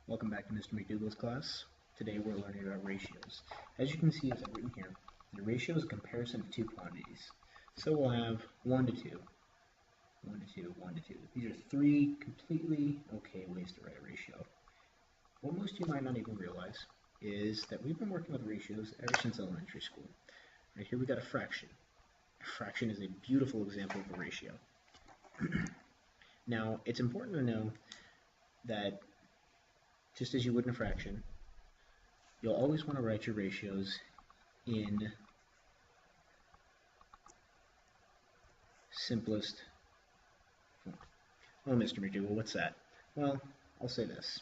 Welcome back to Mr. McDougall's class. Today we're learning about ratios. As you can see, as I've written here, the ratio is a comparison of two quantities. So we'll have 1 to 2, 1 to 2, 1 to 2. These are three completely okay ways to write a ratio. What most of you might not even realize is that we've been working with ratios ever since elementary school. Right here we got a fraction. A fraction is a beautiful example of a ratio. Now, it's important to know that just as you would in a fraction, you'll always want to write your ratios in simplest form. Oh, Mr. McDougall, what's that? Well, I'll say this.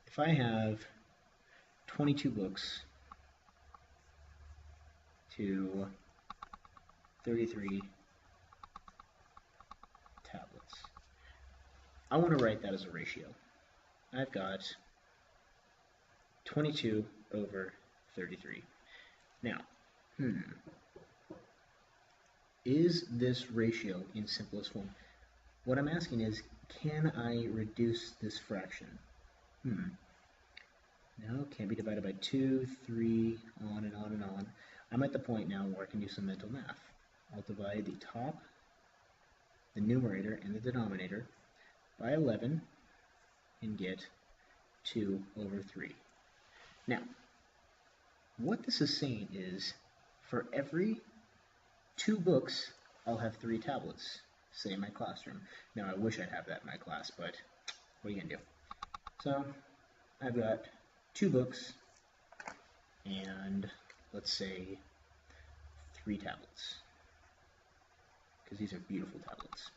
If I have 22 books to 33 tablets, I want to write that as a ratio. I've got 22 over 33. Now, is this ratio in simplest form? What I'm asking is, can I reduce this fraction? No, can't be divided by 2, 3, on and on and on. I'm at the point now where I can do some mental math. I'll divide the top, the numerator, and the denominator by 11 and get 2 over 3. Now, what this is saying is, for every 2 books, I'll have 3 tablets, say in my classroom. Now, I wish I'd have that in my class, but what are you going to do? So, I've got 2 books, and let's say 3 tablets, because these are beautiful tablets.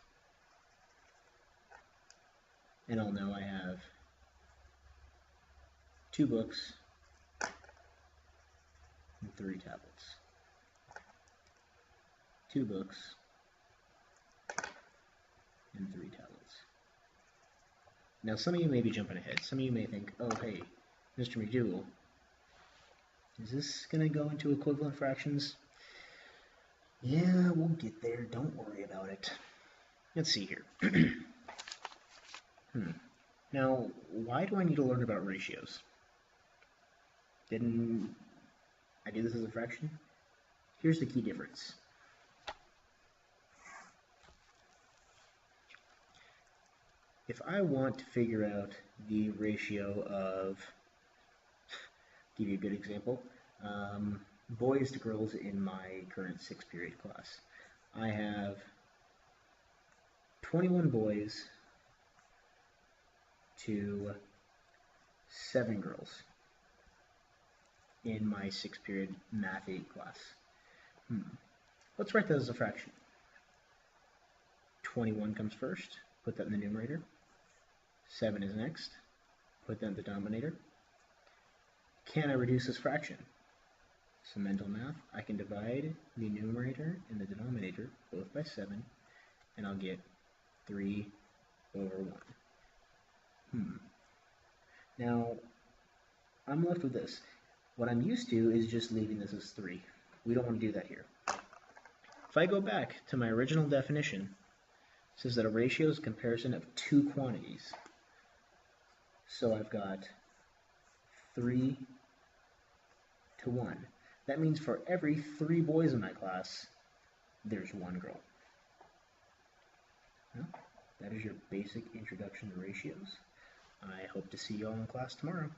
And I'll know I have 2 books and 3 tablets. 2 books and 3 tablets. Now some of you may be jumping ahead. Some of you may think, oh hey, Mr. McDougall, is this going to go into equivalent fractions? Yeah, we'll get there. Don't worry about it. Let's see here. Now, why do I need to learn about ratios? Didn't I do this as a fraction? Here's the key difference. If I want to figure out the ratio of, give you a good example, boys to girls in my current 6th period class. I have 21 boys to 7 girls in my 6th period Math 8 class. Let's write that as a fraction. 21 comes first, put that in the numerator. 7 is next, put that in the denominator. Can I reduce this fraction? Some mental math. I can divide the numerator and the denominator both by 7, and I'll get 3 over 1. Now, I'm left with this. What I'm used to is just leaving this as 3. We don't want to do that here. If I go back to my original definition, it says that a ratio is a comparison of 2 quantities. So I've got 3 to 1. That means for every 3 boys in my class, there's 1 girl. Well, that is your basic introduction to ratios. I hope to see you all in class tomorrow.